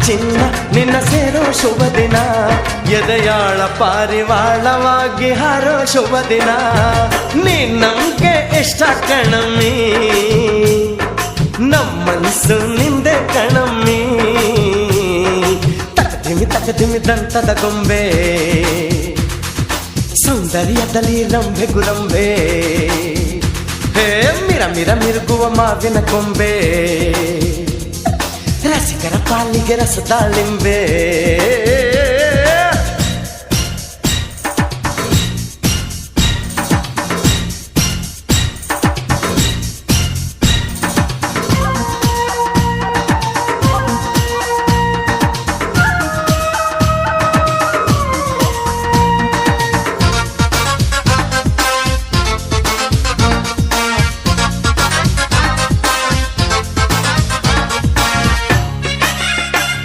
ಚಿನ್ನ ನಿನ್ನ ಸೇರೋ ಶುಭ ದಿನ ಎದೆಯಾಳ ಪಾರಿವಾಳವಾಗಿ ಹಾರೋ ಶುಭ ದಿನ ನಮ್ಗೆ ಇಷ್ಟ ಕಣಮ್ಮಿ ನಮ್ಮನ್ಸು ನಿಂದೆ ಕಣಮ್ಮಿ ತಕದಿಮಿ ದಂತದ ಗೊಂಬೆ ಸೌಂದರ್ಯದಲ್ಲಿ ರಂಬೆ ಗುರಂಬೆ ಹೇ ಮಿರ ಮಿರುಗುವ ಮಾವಿನ ಕೊಂಬೆ ರಸಿಕರ ಪಾಲಿಗೆ ರಸದಾಳಿಂಬೆ